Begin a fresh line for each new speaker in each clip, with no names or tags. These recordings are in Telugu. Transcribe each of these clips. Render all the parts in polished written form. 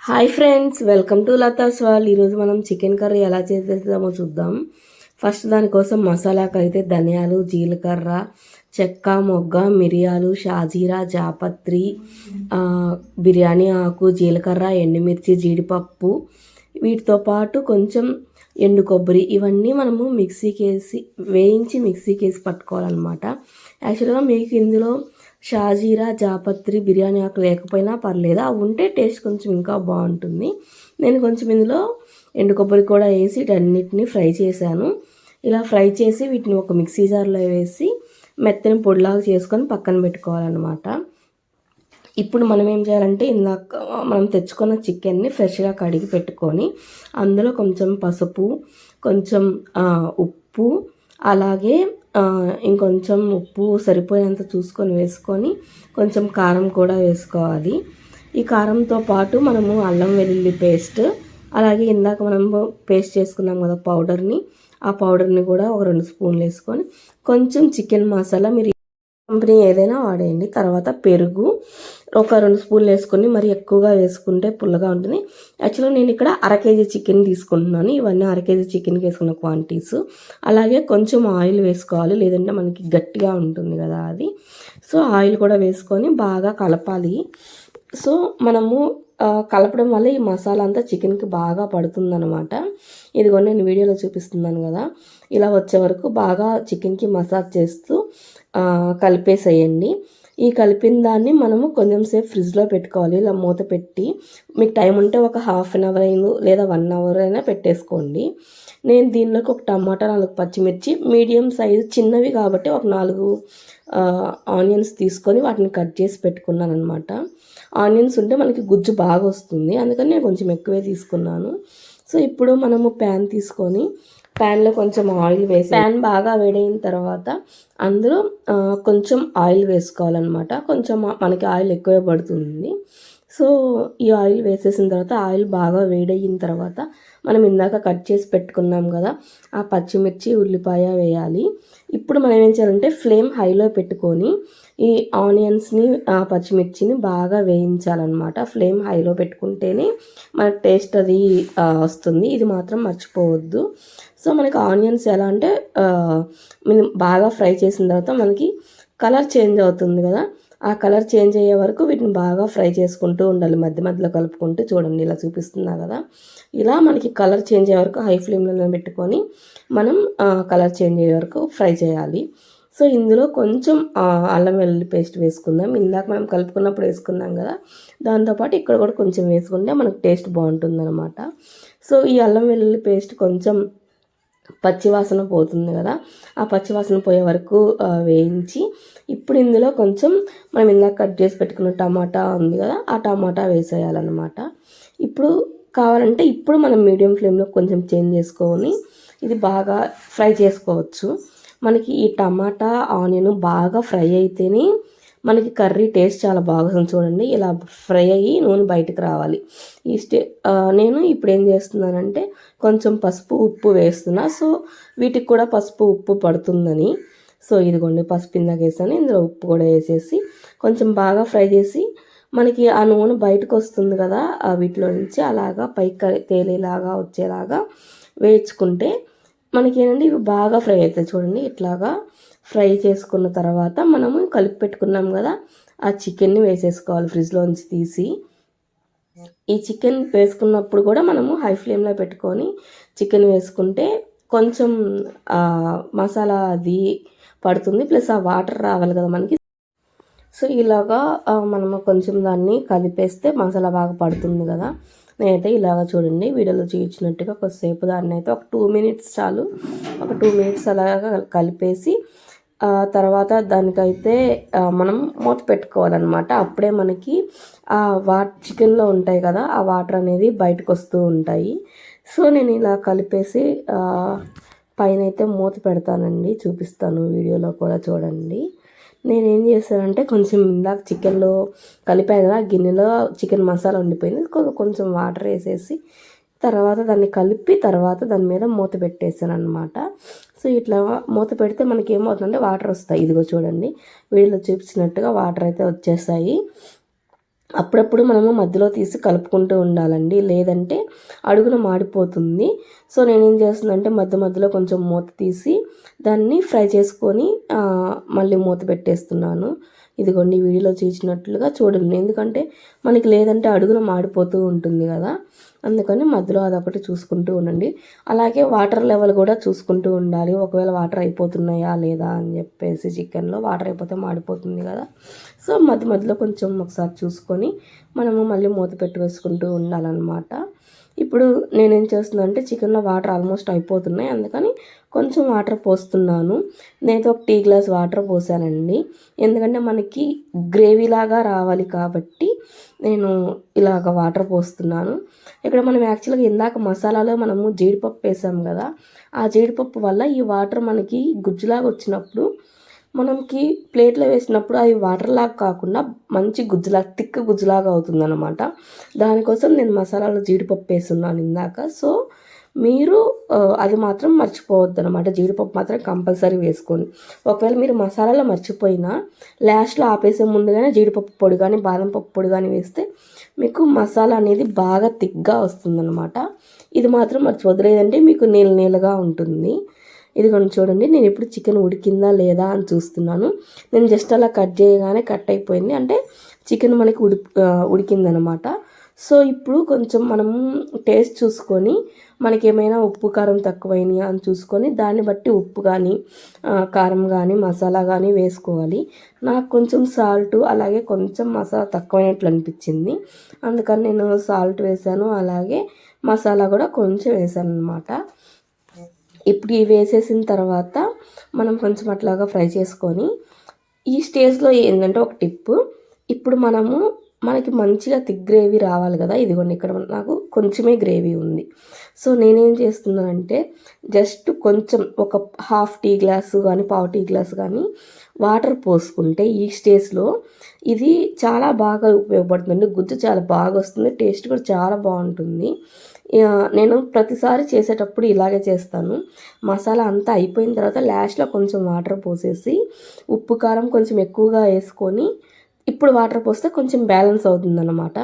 Hi friends, welcome to Latha's wall. ఈరోజు మనం చికెన్ కర్రీ ఎలా చేసేద్దామో చూద్దాం. ఫస్ట్ దానికోసం మసాలాకు అయితే ధనియాలు, జీలకర్ర, చెక్క, మొగ్గ, మిరియాలు, షాజీరా, జాపత్రి, బిర్యానీ ఆకు, జీలకర్ర, ఎండుమిర్చి, జీడిపప్పు, వీటితో పాటు కొంచెం ఎండు కొబ్బరి, ఇవన్నీ మనము వేయించి మిక్సీకి వేసి పట్టుకోవాలన్నమాట. యాక్చువల్గా మీకు ఇందులో షాజీరా, జాపత్రి, బిర్యానీ ఆకు లేకపోయినా పర్లేదు, అవి ఉంటే టేస్ట్ కొంచెం ఇంకా బాగుంటుంది. నేను కొంచెం ఇందులో ఎండు కొబ్బరి కూడా వేసి వీటన్నిటిని ఫ్రై చేశాను. ఇలా ఫ్రై చేసి వీటిని ఒక మిక్సీ జార్లో వేసి మెత్తని పొడిలాగా చేసుకొని పక్కన పెట్టుకోవాలన్నమాట. ఇప్పుడు మనం ఏం చేయాలంటే ఇందాక మనం తెచ్చుకున్న చికెన్ని ఫ్రెష్గా కడిగి పెట్టుకొని అందులో కొంచెం పసుపు, కొంచెం ఉప్పు, అలాగే ఇంకొంచెం ఉప్పు సరిపోయేంత చూసుకొని వేసుకొని కొంచెం కారం కూడా వేసుకోవాలి. ఈ కారంతో పాటు మనము అల్లం వెల్లుల్లి పేస్ట్, అలాగే ఇందాక మనము పేస్ట్ చేసుకున్నాం కదా పౌడర్ని, ఆ పౌడర్ని కూడా ఒక 2 స్పూన్లు వేసుకొని కొంచెం చికెన్ మసాలా, మీరు కంపెనీ ఏదైనా వాడేయండి. తర్వాత పెరుగు ఒక 2 స్పూన్లు వేసుకొని, మరి ఎక్కువగా వేసుకుంటే పుల్లగా ఉంటుంది. యాక్చువల్గా నేను ఇక్కడ 1/2 కేజీ చికెన్ తీసుకుంటున్నాను. ఇవన్నీ 1/2 కేజీ చికెన్కి వేసుకున్న క్వాంటిటీస్. అలాగే కొంచెం ఆయిల్ వేసుకోవాలి, లేదంటే మనకి గట్టిగా ఉంటుంది కదా అది. సో ఆయిల్ కూడా వేసుకొని బాగా కలపాలి. సో మనము కలపడం వల్ల ఈ మసాలా అంతా చికెన్కి బాగా పడుతుందన్నమాట. ఇదిగో నేను వీడియోలో చూపిస్తున్నాను కదా, ఇలా వచ్చే వరకు బాగా చికెన్కి మసాజ్ చేస్తూ కలిపేసేయండి. ఈ కలిపిన దాన్ని మనము కొంచెం సేపు ఫ్రిడ్జ్లో పెట్టుకోవాలి. ఇలా మూత పెట్టి, మీకు టైం ఉంటే ఒక 1/2 అవర్ లేదా 1 అవర్ అయినా పెట్టేసుకోండి. నేను దీనిలోకి ఒక టమాటా, 4 పచ్చిమిర్చి, మీడియం సైజు చిన్నవి కాబట్టి ఒక 4 ఆనియన్స్ తీసుకొని వాటిని కట్ చేసి పెట్టుకున్నాను అనమాట. ఆనియన్స్ ఉంటే మనకి గుజ్జు బాగా వస్తుంది, అందుకని నేను కొంచెం ఎక్కువే తీసుకున్నాను. సో ఇప్పుడు మనము ప్యాన్ తీసుకొని ప్యాన్లో కొంచెం ఆయిల్ వేసి, ప్యాన్ బాగా వేడైన తర్వాత అందులో కొంచెం ఆయిల్ వేసుకోవాలన్నమాట. కొంచెం మనకి ఆయిల్ ఎక్కువే పడుతుంది. సో ఈ ఆయిల్ వేసేసిన తర్వాత ఆయిల్ బాగా వేడయిన తర్వాత మనం ఇందాక కట్ చేసి పెట్టుకున్నాం కదా ఆ పచ్చిమిర్చి, ఉల్లిపాయ వేయాలి. ఇప్పుడు మనం ఏం చేయాలంటే ఫ్లేమ్ హైలో పెట్టుకొని ఈ ఆనియన్స్ని, పచ్చిమిర్చిని బాగా వేయించాలన్నమాట. ఫ్లేమ్ హైలో పెట్టుకుంటేనే మనకు టేస్ట్ అది వస్తుంది. ఇది మాత్రం మర్చిపోవద్దు. సో మనకి ఆనియన్స్ ఎలా అంటే బాగా ఫ్రై చేసిన తర్వాత మనకి కలర్ చేంజ్ అవుతుంది కదా, ఆ కలర్ చేంజ్ అయ్యే వరకు వీటిని బాగా ఫ్రై చేసుకుంటూ ఉండాలి, మధ్య మధ్యలో కలుపుకుంటూ. చూడండి ఇలా చూపిస్తున్నా కదా, ఇలా మనకి కలర్ చేంజ్ అయ్యే వరకు హై ఫ్లేమ్లో పెట్టుకొని మనం కలర్ చేంజ్ అయ్యే వరకు ఫ్రై చేయాలి. సో ఇందులో కొంచెం అల్లం వెల్లుల్లి పేస్ట్ వేసుకుందాం. ఇందాక మనం కలుపుకున్నప్పుడు వేసుకున్నాం కదా, దాంతోపాటు ఇక్కడ కూడా కొంచెం వేసుకుంటే మనకు టేస్ట్ బాగుంటుందన్నమాట. సో ఈ అల్లం వెల్లుల్లి పేస్ట్ కొంచెం పచ్చివాసన పోతుంది కదా, ఆ పచ్చివాసన పోయే వరకు వేయించి, ఇప్పుడు ఇందులో కొంచెం మనం ఇందాక కట్ చేసి పెట్టుకున్న టమాటా ఉంది కదా, ఆ టమాటా వేసేయాలన్నమాట. ఇప్పుడు కావాలంటే ఇప్పుడు మనం మీడియం ఫ్లేమ్లో కొంచెం చేంజ్ చేసుకొని ఇది బాగా ఫ్రై చేసుకోవచ్చు. మనకి ఈ టమాటా, ఆనియన్ బాగా ఫ్రై అయితేనే మనకి కర్రీ టేస్ట్ చాలా బాగుంటుంది. చూడండి ఇలా ఫ్రై అయ్యి నూనె బయటకు రావాలి. నేను ఇప్పుడు ఏం చేస్తున్నానంటే కొంచెం పసుపు, ఉప్పు వేస్తున్నా. సో వీటికి కూడా పసుపు, ఉప్పు పడుతుందని. సో ఇదిగోండి పసుపు ఇందాక వేసాను, ఇందులో ఉప్పు కూడా వేసేసి కొంచెం బాగా ఫ్రై చేసి, మనకి ఆ నూనె బయటకు వస్తుంది కదా వీటిలో నుంచి, అలాగా పైకి తేలేలాగా వచ్చేలాగా వేయించుకుంటే మనకి ఏంటంటే ఇవి బాగా ఫ్రై అవుతాయి. చూడండి ఇట్లాగా ఫ్రై చేసుకున్న తర్వాత మనము కలిపి పెట్టుకున్నాం కదా ఆ చికెన్ని వేసేసుకోవాలి ఫ్రిడ్జ్లోంచి తీసి. ఈ చికెన్ వేసుకున్నప్పుడు కూడా మనము హై ఫ్లేమ్లో పెట్టుకొని చికెన్ వేసుకుంటే కొంచెం మసాలా అది పడుతుంది, ప్లస్ ఆ వాటర్ రావాలి కదా మనకి. సో ఇలాగా మనము కొంచెం దాన్ని కలిపేస్తే మసాలా బాగా పడుతుంది కదా. నేనైతే ఇలాగ చూడండి వీడియోలో చూపించినట్టుగా కొద్దిసేపు దాన్ని అయితే ఒక 2 మినిట్స్ చాలు, ఒక 2 మినిట్స్ అలాగా కలిపేసి తర్వాత దానికైతే మనం మూత పెట్టుకోవాలన్నమాట. అప్పుడే మనకి చికెన్లో ఉంటాయి కదా ఆ వాటర్ అనేది బయటకు వస్తూ ఉంటాయి. సో నేను ఇలా కలిపేసి పైన అయితే మూత పెడతానండి, చూపిస్తాను వీడియోలో కూడా చూడండి. నేనేం చేశానంటే కొంచెం ఇందాక చికెన్లో కలిపాను కదా, గిన్నెలో చికెన్ మసాలా ఉండిపోయింది, కొంచెం వాటర్ వేసేసి తర్వాత దాన్ని కలిపి తర్వాత దాని మీద మూత పెట్టేసాను అనమాట. సో ఇట్లా మూత పెడితే మనకి ఏమవుతుందంటే వాటర్ వస్తాయి. ఇదిగో చూడండి వీడియోలో చూపించినట్టుగా వాటర్ అయితే వచ్చేసాయి. అప్పుడప్పుడు మనము మధ్యలో తీసి కలుపుకుంటూ ఉండాలండి, లేదంటే అడుగున మాడిపోతుంది. సో నేనేం చేస్తున్నానంటే మధ్యలో కొంచెం మూత తీసి దాన్ని ఫ్రై చేసుకొని మళ్ళీ మూత పెట్టేస్తున్నాను. ఇదిగోండి వీడియోలో చూసినట్లుగా చూడండి, ఎందుకంటే మనకి లేదంటే అడుగున మాడిపోతూ ఉంటుంది కదా, అందుకని మధ్యలో అదొకటి చూసుకుంటూ ఉండండి. అలాగే వాటర్ లెవెల్ కూడా చూసుకుంటూ ఉండాలి. ఒకవేళ వాటర్ అయిపోతున్నాయా లేదా అని చెప్పేసి, చికెన్లో వాటర్ అయిపోతే మాడిపోతుంది కదా. సో మధ్యలో కొంచెం ఒకసారి చూసుకొని మనము మళ్ళీ మూత పెట్టి వేసుకుంటూ ఉండాలన్నమాట. ఇప్పుడు నేనేం చేస్తున్నాను అంటే చికెన్లో వాటర్ ఆల్మోస్ట్ అయిపోతున్నాయి, అందుకని కొంచెం వాటర్ పోస్తున్నాను. నేనైతే ఒక టీ గ్లాస్ వాటర్ పోసానండి, ఎందుకంటే మనకి గ్రేవీలాగా రావాలి కాబట్టి నేను ఇలాగ వాటర్ పోస్తున్నాను. ఇక్కడ మనం యాక్చువల్గా ఇందాక మసాలాలో మనము జీడిపప్పు వేసాం కదా, ఆ జీడిపప్పు వల్ల ఈ వాటర్ మనకి గుజ్జులాగా వచ్చినప్పుడు మనకి ప్లేట్లో వేసినప్పుడు అది వాటర్ లాగా కాకుండా మంచి గుజ్జులాగా, థిక్ గుజ్జులాగా అవుతుందన్నమాట. దానికోసం నేను మసాలాలో జీడిపప్పు వేస్తున్నాను ఇందాక. సో మీరు అది మాత్రం మర్చిపోవద్దు అనమాట, జీడిపప్పు మాత్రం కంపల్సరీ వేసుకోండి. ఒకవేళ మీరు మసాలాలో మర్చిపోయినా లాస్ట్లో ఆపేసే ముందుగానే జీడిపప్పు పొడి కానీ బాదం పప్పు పొడి కానీ వేస్తే మీకు మసాలా అనేది బాగా థిక్గా వస్తుందన్నమాట. ఇది మాత్రం మర్చిపోద్దు, లేదంటే మీకు నీళ్ళగా ఉంటుంది. ఇదిగోండి చూడండి, నేను ఇప్పుడు చికెన్ ఉడికిందా లేదా అని చూస్తున్నాను. నేను జస్ట్ అలా కట్ చేయగానే కట్ అయిపోయింది, అంటే చికెన్ మనకి ఉడికిందనమాట. సో ఇప్పుడు కొంచెం మనం టేస్ట్ చూసుకొని మనకి ఏమైనా ఉప్పు కారం తక్కువైనా అని చూసుకొని దాన్ని బట్టి ఉప్పు కానీ కారం కానీ మసాలా కానీ వేసుకోవాలి. నాకు కొంచెం సాల్ట్ అలాగే కొంచెం మసాలా తక్కువైనట్లు అనిపించింది, అందుకని నేను సాల్ట్ వేసాను, అలాగే మసాలా కూడా కొంచెం వేసాను అనమాట. ఇప్పుడు ఇవి వేసేసిన తర్వాత మనం కొంచెం అట్లాగా ఫ్రై చేసుకొని, ఈ స్టేజ్లో ఏంటంటే ఒక టిప్పు, ఇప్పుడు మనకి మంచిగా థిక్ గ్రేవీ రావాలి కదా. ఇదిగోండి ఇక్కడ నాకు కొంచెమే గ్రేవీ ఉంది. సో నేనేం చేస్తున్నానంటే జస్ట్ కొంచెం ఒక హాఫ్ టీ గ్లాసు కానీ పావు టీ గ్లాసు కానీ వాటర్ పోసుకుంటే ఈ స్టేజ్లో ఇది చాలా బాగా ఉపయోగపడుతుంది. గుజ్జు చాలా బాగా వస్తుంది, టేస్ట్ కూడా చాలా బాగుంటుంది. నేను ప్రతిసారి చేసేటప్పుడు ఇలాగే చేస్తాను. మసాలా అంతా అయిపోయిన తర్వాత లాస్ట్లో కొంచెం వాటర్ పోసేసి ఉప్పు కారం కొంచెం ఎక్కువగా వేసుకొని ఇప్పుడు వాటర్ పోస్తే కొంచెం బ్యాలెన్స్ అవుతుందన్నమాట.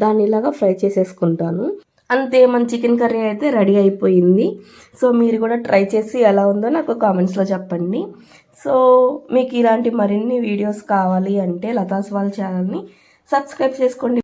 దాన్ని ఇలాగా ఫ్రై చేసేసుకుంటాను. అంతే, మన చికెన్ కర్రీ అయితే రెడీ అయిపోయింది. సో మీరు కూడా ట్రై చేసి ఎలా ఉందో నాకు కామెంట్స్లో చెప్పండి. సో మీకు ఇలాంటి మరిన్ని వీడియోస్ కావాలి అంటే లతాస్ వాళ్ళ ఛానల్ని సబ్స్క్రైబ్ చేసుకోండి.